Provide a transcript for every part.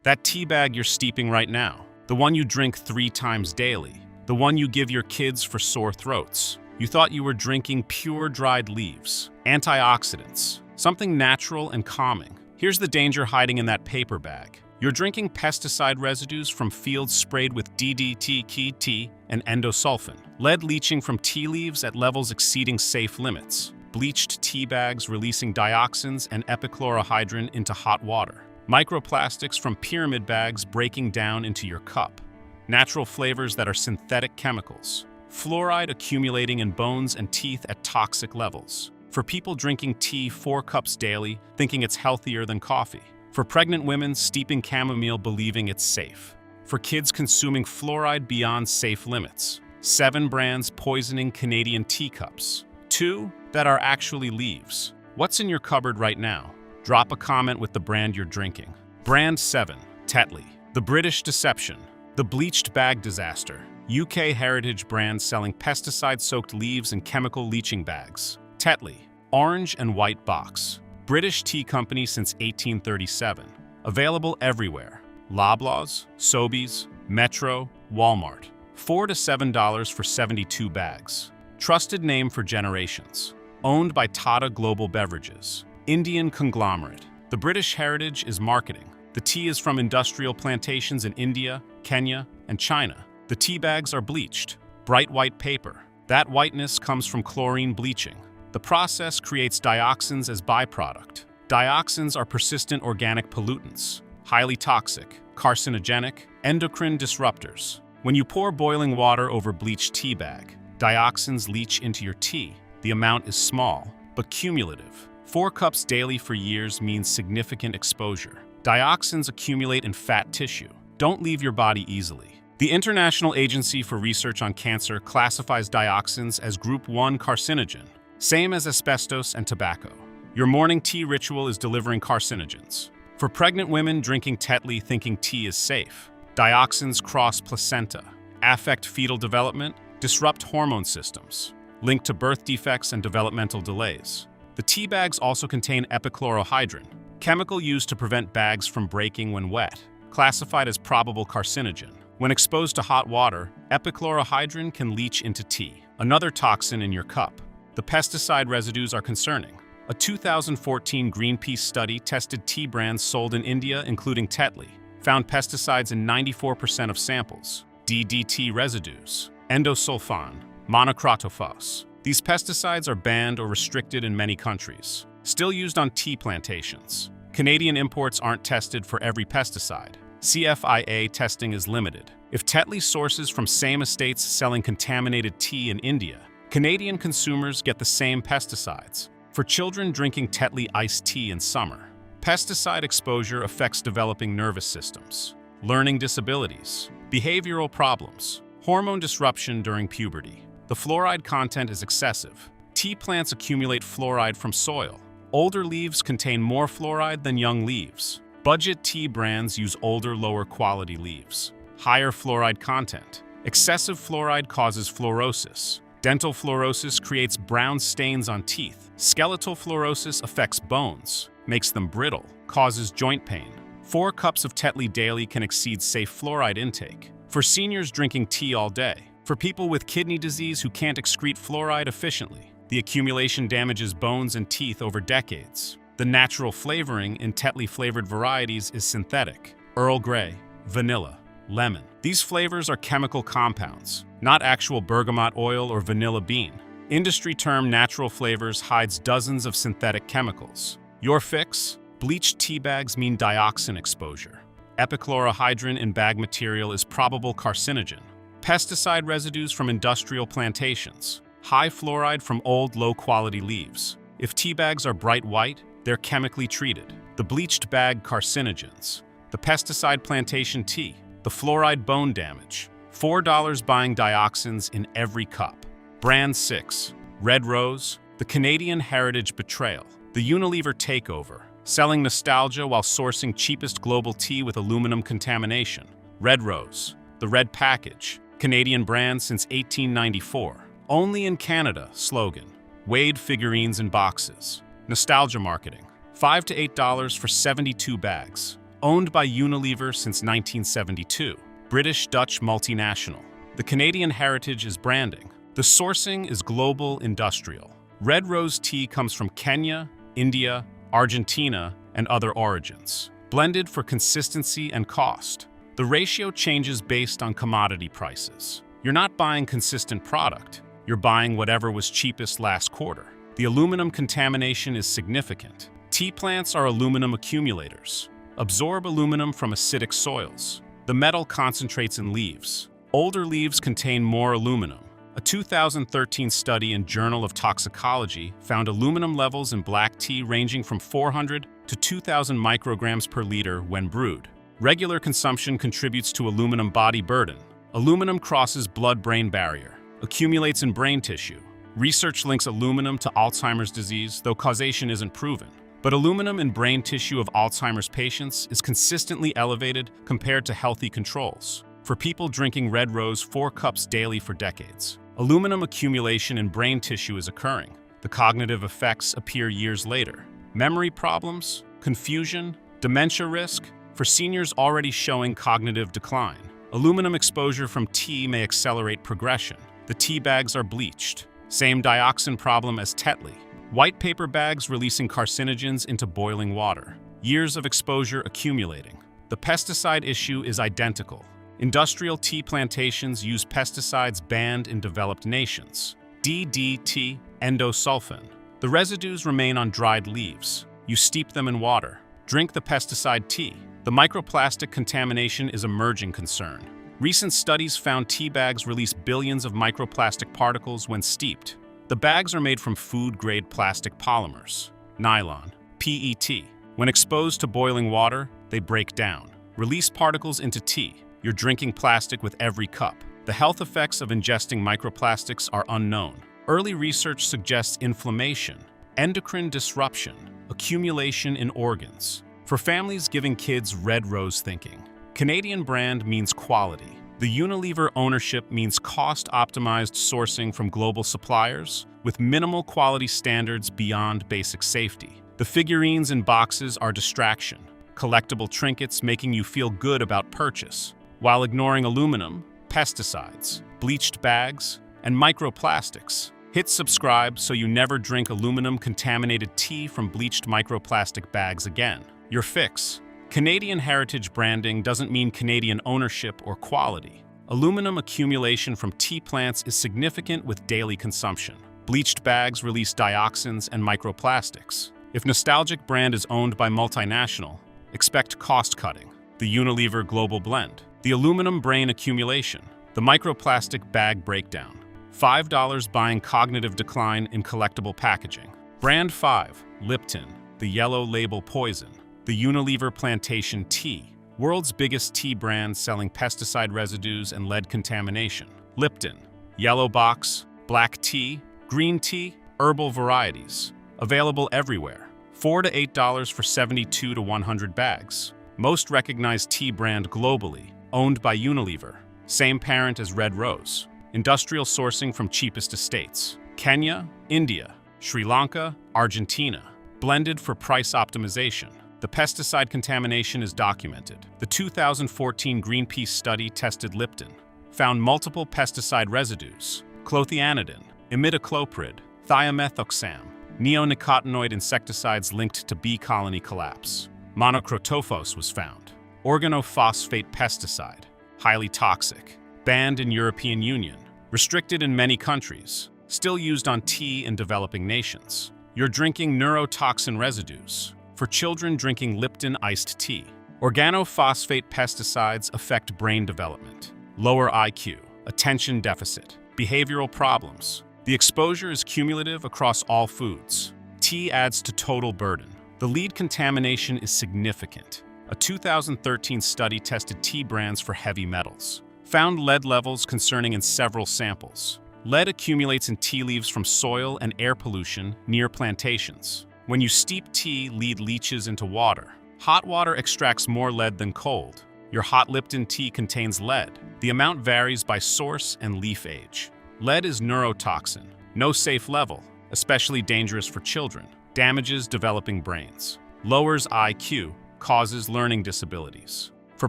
That tea bag you're steeping right now. The one you drink 3 times daily. The one you give your kids for sore throats. You thought you were drinking pure dried leaves, antioxidants, something natural and calming. Here's the danger hiding in that paper bag. You're drinking pesticide residues from fields sprayed with DDT, KT, and endosulfan, lead leaching from tea leaves at levels exceeding safe limits, bleached tea bags releasing dioxins and epichlorohydrin into hot water, microplastics from pyramid bags breaking down into your cup, natural flavors that are synthetic chemicals, fluoride accumulating in bones and teeth at toxic levels. For people drinking tea 4 cups daily, thinking it's healthier than coffee. For pregnant women steeping chamomile believing it's safe. For kids consuming fluoride beyond safe limits. 7 brands poisoning Canadian teacups. 2 that are actually leaves. What's in your cupboard right now? Drop a comment with the brand you're drinking. Brand 7, Tetley. The British Deception. The Bleached Bag Disaster. UK heritage brand selling pesticide-soaked leaves in chemical leaching bags. Tetley. Orange and white box. British tea company since 1837. Available everywhere. Loblaws, Sobeys, Metro, Walmart. $4 to $7 for 72 bags. Trusted name for generations. Owned by Tata Global Beverages. Indian conglomerate. The British heritage is marketing. The tea is from industrial plantations in India, Kenya, and China. The tea bags are bleached. Bright white paper. That whiteness comes from chlorine bleaching. The process creates dioxins as byproduct. Dioxins are persistent organic pollutants, highly toxic, carcinogenic, endocrine disruptors. When you pour boiling water over bleached tea bag, dioxins leach into your tea. The amount is small, but cumulative. 4 cups daily for years means significant exposure. Dioxins accumulate in fat tissue. Don't leave your body easily. The International Agency for Research on Cancer classifies dioxins as Group 1 carcinogen. Same as asbestos and tobacco. Your morning tea ritual is delivering carcinogens. For pregnant women drinking Tetley thinking tea is safe, dioxins cross placenta, affect fetal development, disrupt hormone systems, linked to birth defects and developmental delays. The tea bags also contain epichlorohydrin, chemical used to prevent bags from breaking when wet, classified as probable carcinogen. When exposed to hot water, epichlorohydrin can leach into tea, another toxin in your cup. The pesticide residues are concerning. A 2014 Greenpeace study tested tea brands sold in India, including Tetley, found pesticides in 94% of samples. DDT residues, endosulfan, monocrotophos. These pesticides are banned or restricted in many countries. Still used on tea plantations. Canadian imports aren't tested for every pesticide. CFIA testing is limited. If Tetley sources from same estates selling contaminated tea in India, Canadian consumers get the same pesticides. For children drinking Tetley iced tea in summer, pesticide exposure affects developing nervous systems, learning disabilities, behavioral problems, hormone disruption during puberty. The fluoride content is excessive. Tea plants accumulate fluoride from soil. Older leaves contain more fluoride than young leaves. Budget tea brands use older, lower quality leaves. Higher fluoride content. Excessive fluoride causes fluorosis. Dental fluorosis creates brown stains on teeth. Skeletal fluorosis affects bones, makes them brittle, causes joint pain. 4 cups of Tetley daily can exceed safe fluoride intake. For seniors drinking tea all day. For people with kidney disease who can't excrete fluoride efficiently. The accumulation damages bones and teeth over decades. The natural flavoring in Tetley-flavored varieties is synthetic. Earl Grey, vanilla, lemon. These flavors are chemical compounds, not actual bergamot oil or vanilla bean. Industry term natural flavors hides dozens of synthetic chemicals. Your fix? Bleached tea bags mean dioxin exposure. Epichlorohydrin in bag material is probable carcinogen. Pesticide residues from industrial plantations. High fluoride from old, low-quality leaves. If tea bags are bright white, they're chemically treated. The bleached bag carcinogens. The pesticide plantation tea. The fluoride bone damage. $4 buying dioxins in every cup. Brand 6. Red Rose. The Canadian heritage betrayal. The Unilever takeover. Selling nostalgia while sourcing cheapest global tea with aluminum contamination. Red Rose. The red package. Canadian brand since 1894. Only in Canada slogan. Wade figurines in boxes. Nostalgia marketing. $5 to $8 for 72 bags. owned by Unilever since 1972, British-Dutch multinational. The Canadian heritage is branding. The sourcing is global industrial. Red rose tea comes from Kenya, India, Argentina, and other origins, blended for consistency and cost. The ratio changes based on commodity prices. You're not buying consistent product, you're buying whatever was cheapest last quarter. The aluminum contamination is significant. Tea plants are aluminum accumulators, absorb aluminum from acidic soils. The metal concentrates in leaves. Older leaves contain more aluminum. A 2013 study in Journal of Toxicology found aluminum levels in black tea ranging from 400 to 2,000 micrograms per liter when brewed. Regular consumption contributes to aluminum body burden. Aluminum crosses blood-brain barrier, accumulates in brain tissue. Research links aluminum to Alzheimer's disease, though causation isn't proven. But aluminum in brain tissue of Alzheimer's patients is consistently elevated compared to healthy controls. For people drinking Red Rose 4 cups daily for decades, aluminum accumulation in brain tissue is occurring. The cognitive effects appear years later. Memory problems, confusion, dementia risk, for seniors already showing cognitive decline. Aluminum exposure from tea may accelerate progression. The tea bags are bleached. Same dioxin problem as Tetley. White paper bags releasing carcinogens into boiling water. Years of exposure accumulating. The pesticide issue is identical. Industrial tea plantations use pesticides banned in developed nations. DDT, endosulfan. The residues remain on dried leaves. You steep them in water. Drink the pesticide tea. The microplastic contamination is emerging concern. Recent studies found tea bags release billions of microplastic particles when steeped. The bags are made from food-grade plastic polymers, nylon, PET. When exposed to boiling water, they break down. Release particles into tea. You're drinking plastic with every cup. The health effects of ingesting microplastics are unknown. Early research suggests inflammation, endocrine disruption, accumulation in organs. For families giving kids Red Rose thinking, Canadian brand means quality. The Unilever ownership means cost-optimized sourcing from global suppliers with minimal quality standards beyond basic safety. The figurines in boxes are distraction, collectible trinkets making you feel good about purchase, while ignoring aluminum, pesticides, bleached bags, and microplastics. Hit subscribe so you never drink aluminum-contaminated tea from bleached microplastic bags again. Your fix. Canadian heritage branding doesn't mean Canadian ownership or quality. Aluminum accumulation from tea plants is significant with daily consumption. Bleached bags release dioxins and microplastics. If nostalgic brand is owned by multinational, expect cost-cutting. The Unilever Global Blend. The aluminum brain accumulation. The microplastic bag breakdown. $5 buying cognitive decline in collectible packaging. Brand 5, Lipton. The yellow label poison. The Unilever Plantation Tea, world's biggest tea brand selling pesticide residues and lead contamination. Lipton, yellow box, black tea, green tea, herbal varieties. Available everywhere. $4 to $8 for 72 to 100 bags. Most recognized tea brand globally, owned by Unilever. Same parent as Red Rose. Industrial sourcing from cheapest estates. Kenya, India, Sri Lanka, Argentina. Blended for price optimization. The pesticide contamination is documented. The 2014 Greenpeace study tested Lipton, found multiple pesticide residues, clothianidin, imidacloprid, thiamethoxam, neonicotinoid insecticides linked to bee colony collapse. Monocrotophos was found. Organophosphate pesticide, highly toxic, banned in European Union, restricted in many countries, still used on tea in developing nations. You're drinking neurotoxin residues. For children drinking Lipton iced tea. Organophosphate pesticides affect brain development, lower IQ, attention deficit, behavioral problems. The exposure is cumulative across all foods. Tea adds to total burden. The lead contamination is significant. A 2013 study tested tea brands for heavy metals, found lead levels concerning in several samples. Lead accumulates in tea leaves from soil and air pollution near plantations. When you steep tea, lead leaches into water. Hot water extracts more lead than cold. Your hot Lipton tea contains lead. The amount varies by source and leaf age. Lead is neurotoxin. No safe level, especially dangerous for children. Damages developing brains. Lowers IQ, causes learning disabilities. For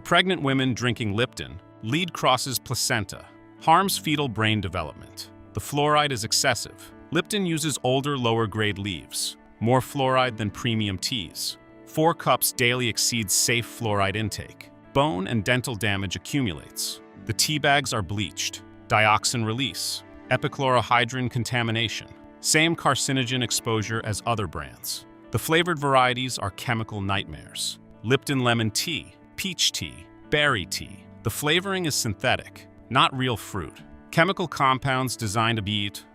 pregnant women drinking Lipton, lead crosses placenta, harms fetal brain development. The fluoride is excessive. Lipton uses older, lower-grade leaves, more fluoride than premium teas. 4 cups daily exceeds safe fluoride intake. Bone and dental damage accumulates. The tea bags are bleached. Dioxin release. Epichlorohydrin contamination. Same carcinogen exposure as other brands. The flavored varieties are chemical nightmares. Lipton lemon tea, peach tea, berry tea. The flavoring is synthetic, not real fruit. Chemical compounds designed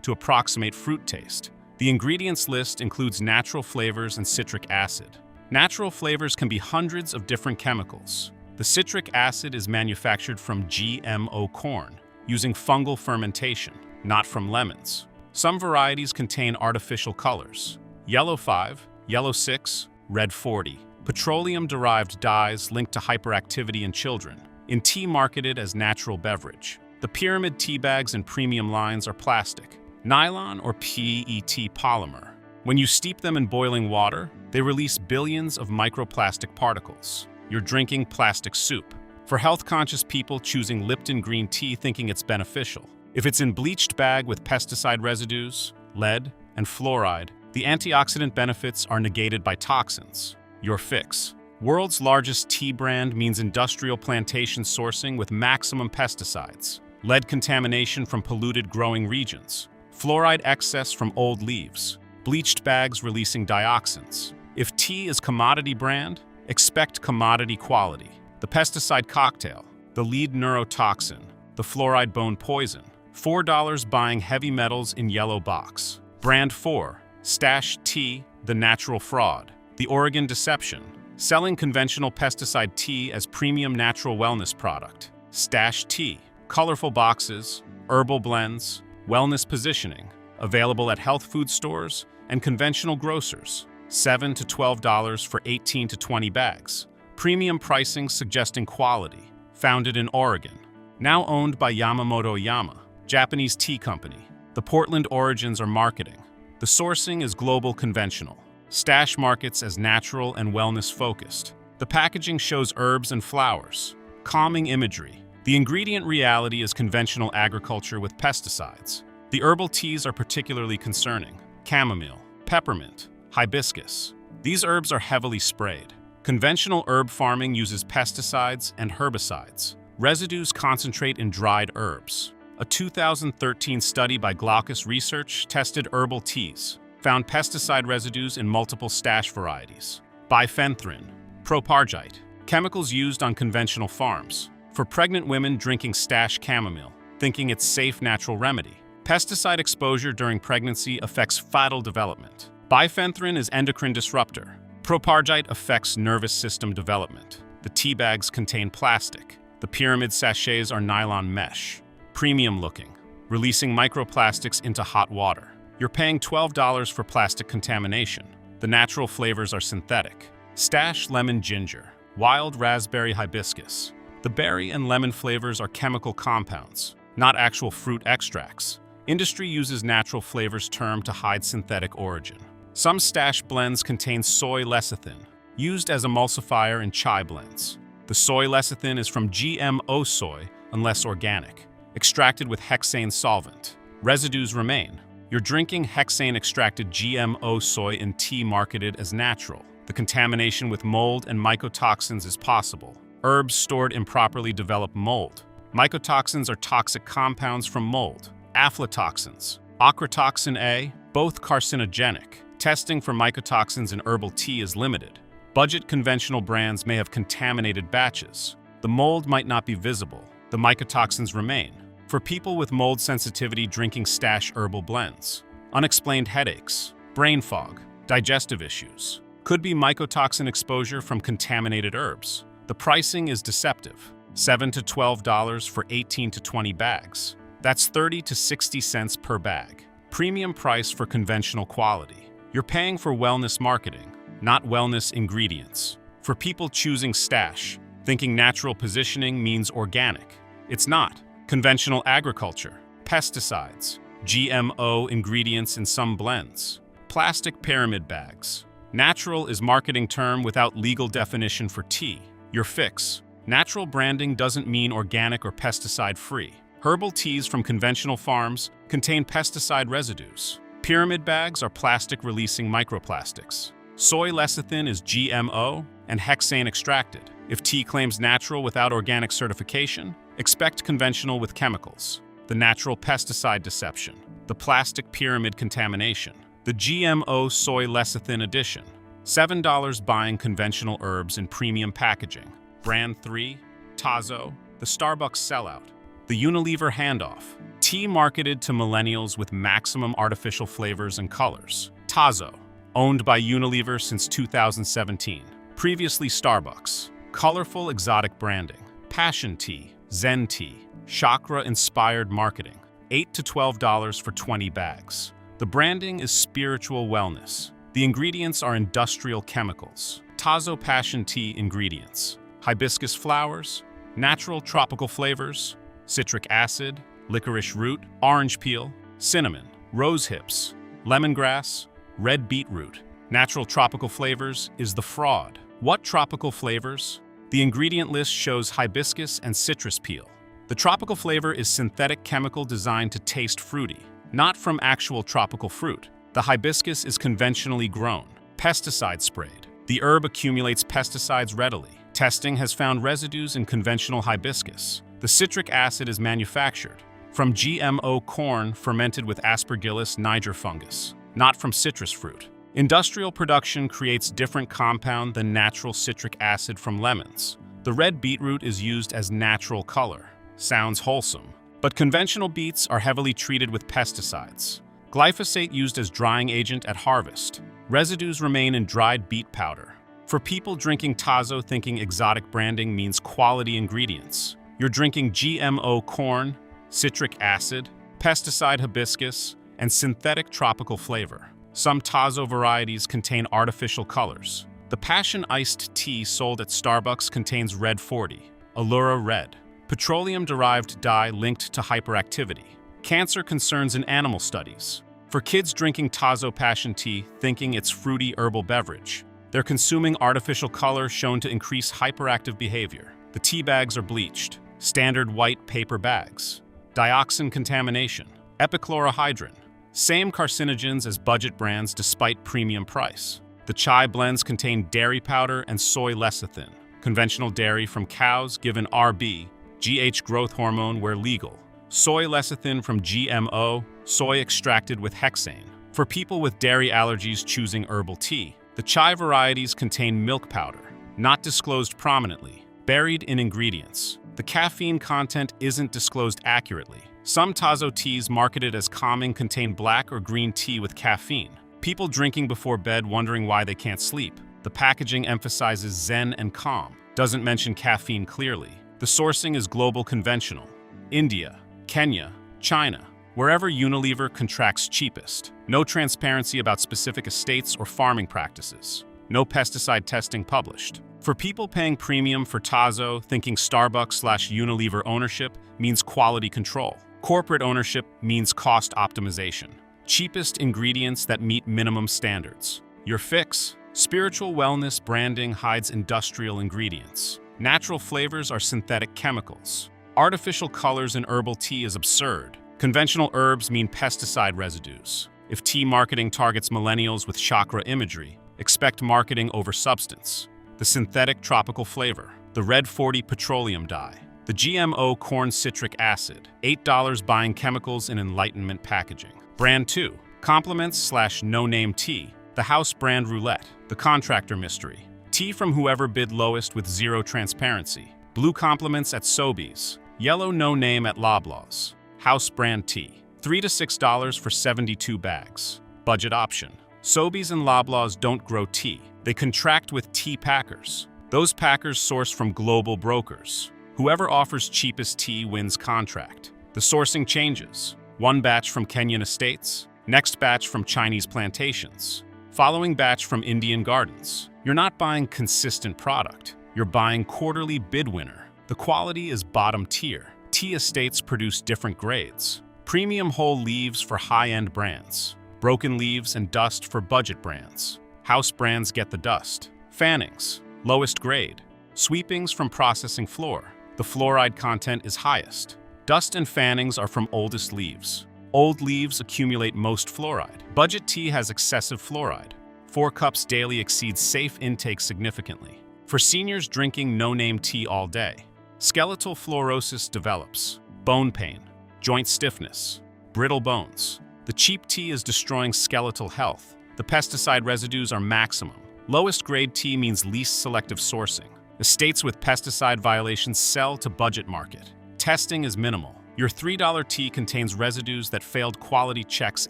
to approximate fruit taste. The ingredients list includes natural flavors and citric acid. Natural flavors can be hundreds of different chemicals. The citric acid is manufactured from GMO corn, using fungal fermentation, not from lemons. Some varieties contain artificial colors. Yellow 5, yellow 6, red 40. Petroleum-derived dyes linked to hyperactivity in children. In tea marketed as natural beverage. The pyramid tea bags and premium lines are plastic, nylon or PET polymer. When you steep them in boiling water, they release billions of microplastic particles. You're drinking plastic soup. For health-conscious people choosing Lipton green tea thinking it's beneficial. If it's in bleached bag with pesticide residues, lead, and fluoride, the antioxidant benefits are negated by toxins. Your fix. World's largest tea brand means industrial plantation sourcing with maximum pesticides. Lead contamination from polluted growing regions. Fluoride excess from old leaves. Bleached bags releasing dioxins. If tea is commodity brand, expect commodity quality. The pesticide cocktail, the lead neurotoxin, the fluoride bone poison. $4 buying heavy metals in yellow box. Brand 4, Stash Tea, the natural fraud. The Oregon deception, selling conventional pesticide tea as premium natural wellness product. Stash Tea, colorful boxes, herbal blends, wellness positioning, available at health food stores and conventional grocers. $7 to $12 for 18 to 20 bags. Premium pricing suggesting quality. Founded in Oregon. Now owned by Yamamoto Yama, Japanese tea company. The Portland origins are marketing. The sourcing is global conventional. Stash markets as natural and wellness focused. The packaging shows herbs and flowers. Calming imagery. The ingredient reality is conventional agriculture with pesticides. The herbal teas are particularly concerning. Chamomile, peppermint, hibiscus. These herbs are heavily sprayed. Conventional herb farming uses pesticides and herbicides. Residues concentrate in dried herbs. A 2013 study by Glaucus Research tested herbal teas, found pesticide residues in multiple stash varieties. Bifenthrin, propargite, chemicals used on conventional farms. For pregnant women drinking stash chamomile, thinking it's safe natural remedy. Pesticide exposure during pregnancy affects fetal development. Bifenthrin is endocrine disruptor. Propargite affects nervous system development. The tea bags contain plastic. The pyramid sachets are nylon mesh. Premium looking, releasing microplastics into hot water. You're paying $12 for plastic contamination. The natural flavors are synthetic. Stash lemon ginger, wild raspberry hibiscus. The berry and lemon flavors are chemical compounds, not actual fruit extracts. Industry uses natural flavors term to hide synthetic origin. Some stash blends contain soy lecithin, used as emulsifier in chai blends. The soy lecithin is from GMO soy, unless organic, extracted with hexane solvent. Residues remain. You're drinking hexane-extracted GMO soy in tea marketed as natural. The contamination with mold and mycotoxins is possible. Herbs stored improperly develop mold. Mycotoxins are toxic compounds from mold. Aflatoxins, ochratoxin A, both carcinogenic. Testing for mycotoxins in herbal tea is limited. Budget conventional brands may have contaminated batches. The mold might not be visible. The mycotoxins remain. For people with mold sensitivity drinking stash herbal blends. Unexplained headaches, brain fog, digestive issues. Could be mycotoxin exposure from contaminated herbs. The pricing is deceptive. $7 to $12 for 18 to 20 bags. That's 30 to 60 cents per bag. Premium price for conventional quality. You're paying for wellness marketing, not wellness ingredients. For people choosing stash, thinking natural positioning means organic. It's not. Conventional agriculture, pesticides, GMO ingredients in some blends, plastic pyramid bags. Natural is marketing term without legal definition for tea. Your fix. Natural branding doesn't mean organic or pesticide-free. Herbal teas from conventional farms contain pesticide residues. Pyramid bags are plastic-releasing microplastics. Soy lecithin is GMO and hexane extracted. If tea claims natural without organic certification, expect conventional with chemicals. The natural pesticide deception. The plastic pyramid contamination. The GMO soy lecithin edition. $7 buying conventional herbs in premium packaging. Brand 3, Tazo, the Starbucks sellout. The Unilever handoff. Tea marketed to millennials with maximum artificial flavors and colors. Tazo, owned by Unilever since 2017. Previously Starbucks. Colorful exotic branding. Passion tea, Zen tea, chakra-inspired marketing. $8 to $12 for 20 bags. The branding is spiritual wellness. The ingredients are industrial chemicals. Tazo Passion Tea ingredients. Hibiscus flowers, natural tropical flavors, citric acid, licorice root, orange peel, cinnamon, rose hips, lemongrass, red beetroot. Natural tropical flavors is the fraud. What tropical flavors? The ingredient list shows hibiscus and citrus peel. The tropical flavor is synthetic chemical designed to taste fruity, not from actual tropical fruit. The hibiscus is conventionally grown, pesticide sprayed. The herb accumulates pesticides readily. Testing has found residues in conventional hibiscus. The citric acid is manufactured from GMO corn fermented with Aspergillus niger fungus, not from citrus fruit. Industrial production creates different compound than natural citric acid from lemons. The red beetroot is used as natural color. Sounds wholesome. But conventional beets are heavily treated with pesticides. Glyphosate used as drying agent at harvest. Residues remain in dried beet powder. For people drinking Tazo thinking exotic branding means quality ingredients, you're drinking GMO corn, citric acid, pesticide hibiscus, and synthetic tropical flavor. Some Tazo varieties contain artificial colors. The Passion Iced Tea sold at Starbucks contains Red 40, Allura Red, petroleum-derived dye linked to hyperactivity. Cancer concerns in animal studies. For kids drinking Tazo Passion Tea thinking it's fruity herbal beverage, they're consuming artificial color shown to increase hyperactive behavior. The tea bags are bleached. Standard white paper bags. Dioxin contamination. Epichlorohydrin. Same carcinogens as budget brands despite premium price. The chai blends contain dairy powder and soy lecithin. Conventional dairy from cows given RB, GH growth hormone where legal. Soy lecithin from GMO, soy extracted with hexane. For people with dairy allergies choosing herbal tea, the chai varieties contain milk powder, not disclosed prominently, buried in ingredients. The caffeine content isn't disclosed accurately. Some Tazo teas marketed as calming contain black or green tea with caffeine. People drinking before bed wondering why they can't sleep. The packaging emphasizes zen and calm, doesn't mention caffeine clearly. The sourcing is global conventional. India, Kenya, China, wherever Unilever contracts cheapest. No transparency about specific estates or farming practices. No pesticide testing published. For people paying premium for Tazo, thinking Starbucks/Unilever ownership means quality control. Corporate ownership means cost optimization. Cheapest ingredients that meet minimum standards. Your fix? Spiritual wellness branding hides industrial ingredients. Natural flavors are synthetic chemicals. Artificial colors in herbal tea is absurd. Conventional herbs mean pesticide residues. If tea marketing targets millennials with chakra imagery, expect marketing over substance. The synthetic tropical flavor. The Red 40 petroleum dye. The GMO corn citric acid. $8 buying chemicals in enlightenment packaging. Brand 2. Compliments/no-name tea. The house brand roulette. The contractor mystery. Tea from whoever bid lowest with zero transparency. Blue compliments at Sobeys. Yellow no name at Loblaws. House brand tea. $3 to $6 for 72 bags. Budget option. Sobeys and Loblaws don't grow tea. They contract with tea packers. Those packers source from global brokers. Whoever offers cheapest tea wins contract. The sourcing changes. One batch from Kenyan estates, next batch from Chinese plantations, following batch from Indian gardens. You're not buying consistent product. You're buying quarterly bid winner. The quality is bottom tier. Tea estates produce different grades. Premium whole leaves for high-end brands. Broken leaves and dust for budget brands. House brands get the dust. Fannings, lowest grade. Sweepings from processing floor. The fluoride content is highest. Dust and fannings are from oldest leaves. Old leaves accumulate most fluoride. Budget tea has excessive fluoride. 4 cups daily exceeds safe intake significantly. For seniors drinking no-name tea all day. Skeletal fluorosis develops. Bone pain, joint stiffness, brittle bones. The cheap tea is destroying skeletal health. The pesticide residues are maximum. Lowest grade tea means least selective sourcing. Estates with pesticide violations sell to budget market. Testing is minimal. Your $3 tea contains residues that failed quality checks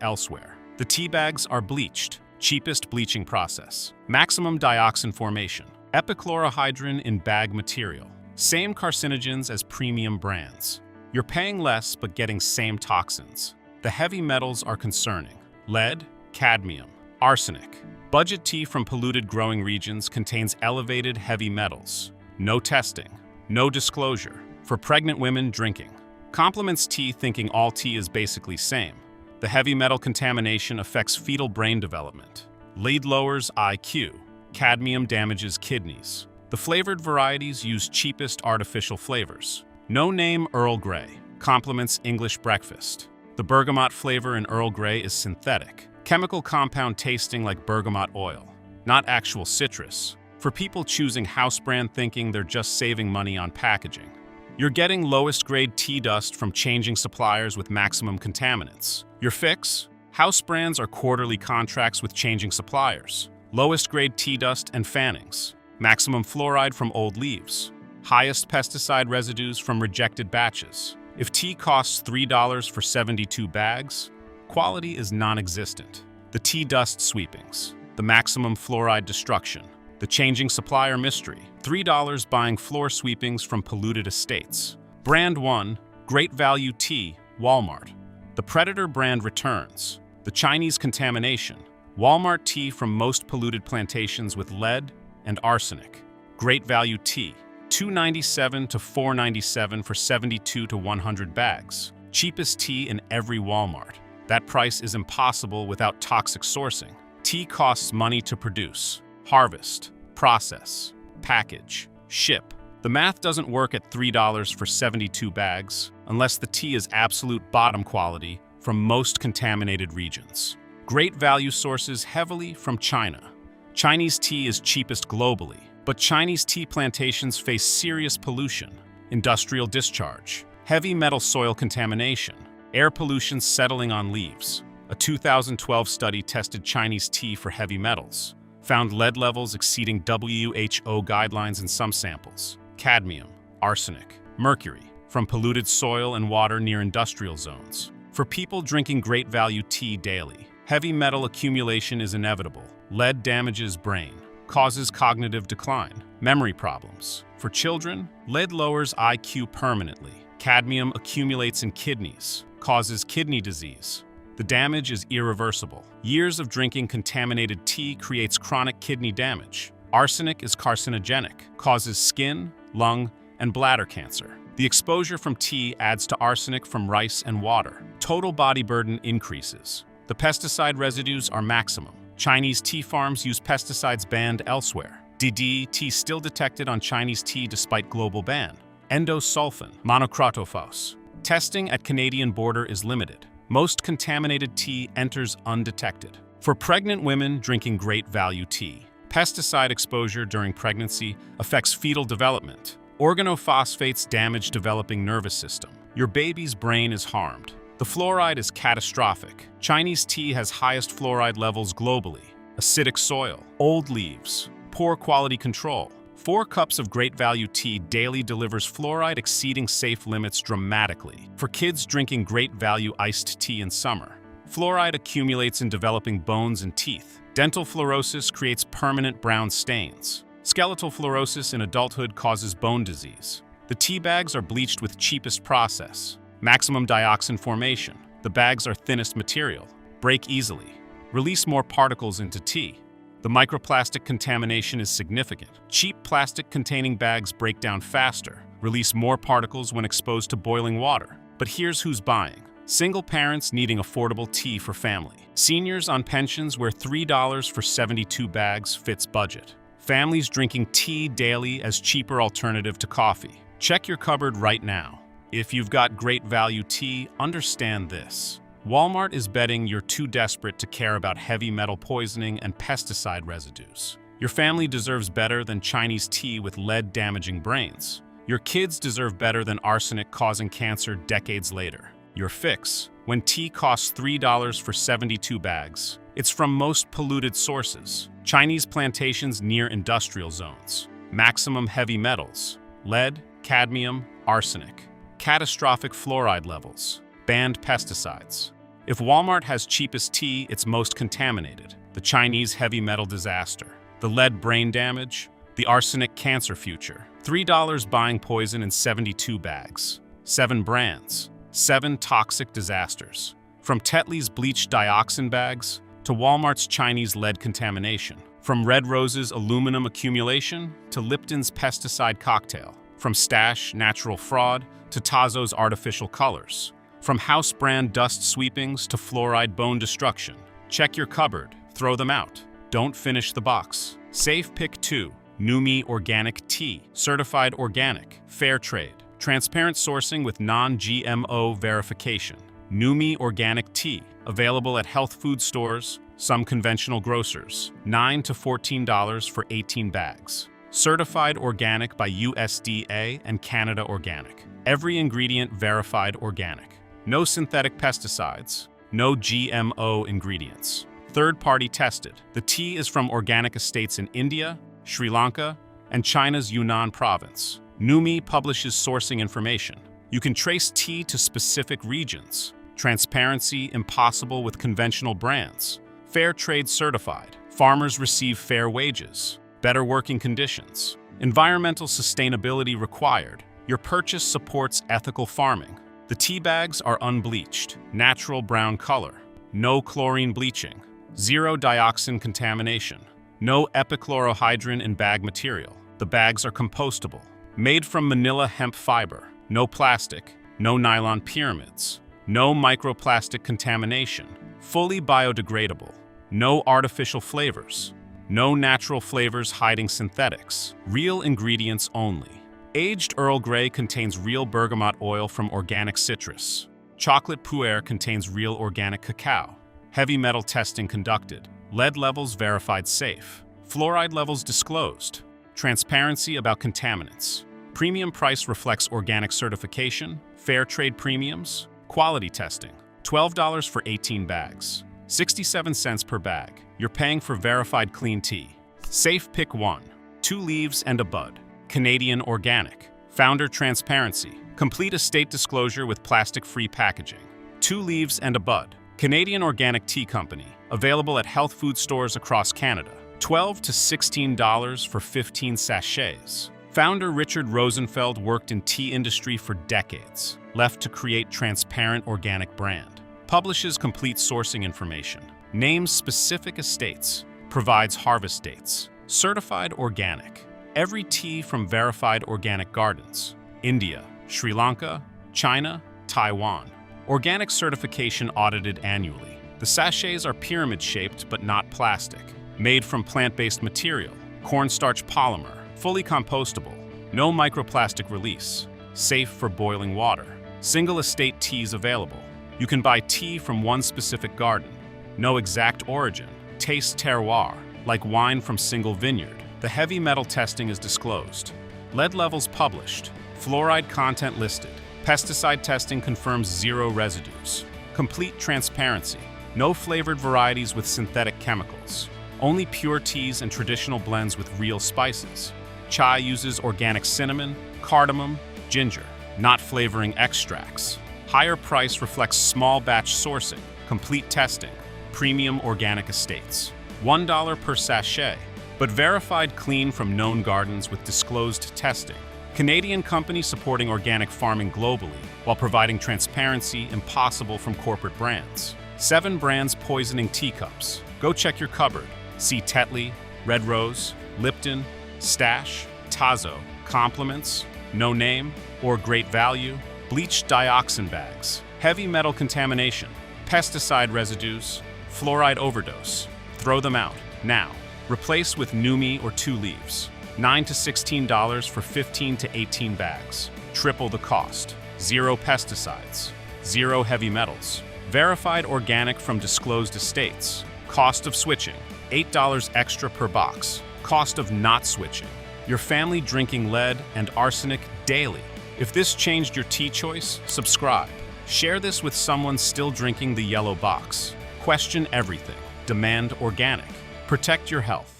elsewhere. The tea bags are bleached. Cheapest bleaching process. Maximum dioxin formation. Epichlorohydrin in bag material. Same carcinogens as premium brands. You're paying less but getting same toxins. The heavy metals are concerning. Lead, cadmium, arsenic. Budget tea from polluted growing regions contains elevated heavy metals. No testing. No disclosure. For pregnant women drinking. Compliments tea thinking all tea is basically same. The heavy metal contamination affects fetal brain development. Lead lowers IQ. Cadmium damages kidneys. The flavored varieties use cheapest artificial flavors. No-name Earl Grey. Compliments English breakfast. The bergamot flavor in Earl Grey is synthetic. Chemical compound tasting like bergamot oil. Not actual citrus. For people choosing house brand thinking they're just saving money on packaging. You're getting lowest grade tea dust from changing suppliers with maximum contaminants. Your fix? House brands are quarterly contracts with changing suppliers. Lowest grade tea dust and fannings. Maximum fluoride from old leaves. Highest pesticide residues from rejected batches. If tea costs $3 for 72 bags, quality is non-existent. The tea dust sweepings. The maximum fluoride destruction. The changing supplier mystery. $3 buying floor sweepings from polluted estates. Brand 1, Great Value Tea, Walmart. The Predator brand returns. The Chinese contamination. Walmart tea from most polluted plantations with lead and arsenic. Great Value Tea. $2.97 to $4.97 for 72 to 100 bags. Cheapest tea in every Walmart. That price is impossible without toxic sourcing. Tea costs money to produce. Harvest, process, package, ship. The math doesn't work at $3 for 72 bags unless the tea is absolute bottom quality from most contaminated regions. Great value sources heavily from China. Chinese tea is cheapest globally, but Chinese tea plantations face serious pollution, industrial discharge, heavy metal soil contamination, air pollution settling on leaves. A 2012 study tested Chinese tea for heavy metals, found lead levels exceeding WHO guidelines in some samples, cadmium, arsenic, mercury, from polluted soil and water near industrial zones. For people drinking Great Value tea daily, heavy metal accumulation is inevitable. Lead damages brain, causes cognitive decline, memory problems. For children, lead lowers IQ permanently. Cadmium accumulates in kidneys, causes kidney disease. The damage is irreversible. Years of drinking contaminated tea creates chronic kidney damage. Arsenic is carcinogenic, causes skin, lung, and bladder cancer. The exposure from tea adds to arsenic from rice and water. Total body burden increases. The pesticide residues are maximum. Chinese tea farms use pesticides banned elsewhere. DDT still detected on Chinese tea despite global ban. Endosulfan, monocrotophos. Testing at Canadian border is limited. Most contaminated tea enters undetected. For pregnant women drinking Great Value tea, pesticide exposure during pregnancy affects fetal development. Organophosphates damage developing nervous system. Your baby's brain is harmed. The fluoride is catastrophic. Chinese tea has highest fluoride levels globally. Acidic soil, old leaves, poor quality control. 4 cups of Great Value tea daily delivers fluoride exceeding safe limits dramatically. For kids drinking Great Value iced tea in summer, fluoride accumulates in developing bones and teeth. Dental fluorosis creates permanent brown stains. Skeletal fluorosis in adulthood causes bone disease. The tea bags are bleached with cheapest process. Maximum dioxin formation. The bags are thinnest material. Break easily. Release more particles into tea. The microplastic contamination is significant. Cheap plastic-containing bags break down faster, release more particles when exposed to boiling water. But here's who's buying. Single parents needing affordable tea for family. Seniors on pensions where $3 for 72 bags fits budget. Families drinking tea daily as cheaper alternative to coffee. Check your cupboard right now. If you've got great value tea, understand this. Walmart is betting you're too desperate to care about heavy metal poisoning and pesticide residues. Your family deserves better than Chinese tea with lead-damaging brains. Your kids deserve better than arsenic causing cancer decades later. Your fix: when tea costs $3 for 72 bags, it's from most polluted sources. Chinese plantations near industrial zones. Maximum heavy metals: lead, cadmium, arsenic. Catastrophic fluoride levels. Banned pesticides. If Walmart has cheapest tea, it's most contaminated. The Chinese heavy metal disaster. The lead brain damage. The arsenic cancer future. $3 buying poison in 72 bags. 7 brands. 7 toxic disasters. From Tetley's bleached dioxin bags to Walmart's Chinese lead contamination. From Red Rose's aluminum accumulation to Lipton's pesticide cocktail. From Stash natural fraud to Tazo's artificial colors. From house brand dust sweepings to fluoride bone destruction. Check your cupboard, throw them out. Don't finish the box. Safe Pick 2, Numi Organic Tea. Certified organic, fair trade. Transparent sourcing with non-GMO verification. Numi Organic Tea, available at health food stores, some conventional grocers. $9 to $14 for 18 bags. Certified organic by USDA and Canada Organic. Every ingredient verified organic. No synthetic pesticides. No GMO ingredients. Third-party tested. The tea is from organic estates in India, Sri Lanka, and China's Yunnan province. Numi publishes sourcing information. You can trace tea to specific regions. Transparency impossible with conventional brands. Fair trade certified. Farmers receive fair wages. Better working conditions. Environmental sustainability required. Your purchase supports ethical farming. The tea bags are unbleached, natural brown color. No chlorine bleaching. Zero dioxin contamination. No epichlorohydrin in bag material. The bags are compostable. Made from Manila hemp fiber. No plastic. No nylon pyramids. No microplastic contamination. Fully biodegradable. No artificial flavors. No natural flavors hiding synthetics. Real ingredients only. Aged Earl Grey contains real bergamot oil from organic citrus. Chocolate Pu'er contains real organic cacao. Heavy metal testing conducted. Lead levels verified safe. Fluoride levels disclosed. Transparency about contaminants. Premium price reflects organic certification, fair trade premiums, quality testing. $12 for 18 bags. 67 cents per bag. You're paying for verified clean tea. Safe Pick 1. 2 leaves and a bud. Canadian organic. Founder transparency. Complete estate disclosure with plastic-free packaging. 2 leaves and a bud. Canadian Organic Tea Company. Available at health food stores across Canada. $12 to $16 for 15 sachets. Founder Richard Rosenfeld worked in tea industry for decades. Left to create transparent organic brand. Publishes complete sourcing information. Names specific estates. Provides harvest dates. Certified organic. Every tea from verified organic gardens. India, Sri Lanka, China, Taiwan. Organic certification audited annually. The sachets are pyramid-shaped but not plastic. Made from plant-based material. Cornstarch polymer. Fully compostable. No microplastic release. Safe for boiling water. Single estate teas available. You can buy tea from one specific garden. No exact origin. Taste terroir, like wine from single vineyard. The heavy metal testing is disclosed. Lead levels published. Fluoride content listed. Pesticide testing confirms 0 residues. Complete transparency. No flavored varieties with synthetic chemicals. Only pure teas and traditional blends with real spices. Chai uses organic cinnamon, cardamom, ginger, not flavoring extracts. Higher price reflects small batch sourcing, complete testing, premium organic estates. $1 per sachet, but verified clean from known gardens with disclosed testing. Canadian company supporting organic farming globally while providing transparency impossible from corporate brands. 7 brands poisoning teacups. Go check your cupboard. See Tetley, Red Rose, Lipton, Stash, Tazo, Compliments, No Name, or Great Value. Bleached dioxin bags. Heavy metal contamination, pesticide residues, fluoride overdose. Throw them out, now. Replace with Numi or 2 leaves. $9 to $16 for 15 to 18 bags. Triple the cost. 0 pesticides. 0 heavy metals. Verified organic from disclosed estates. Cost of switching, $8 extra per box. Cost of not switching. Your family drinking lead and arsenic daily. If this changed your tea choice, subscribe. Share this with someone still drinking the yellow box. Question everything. Demand organic. Protect your health.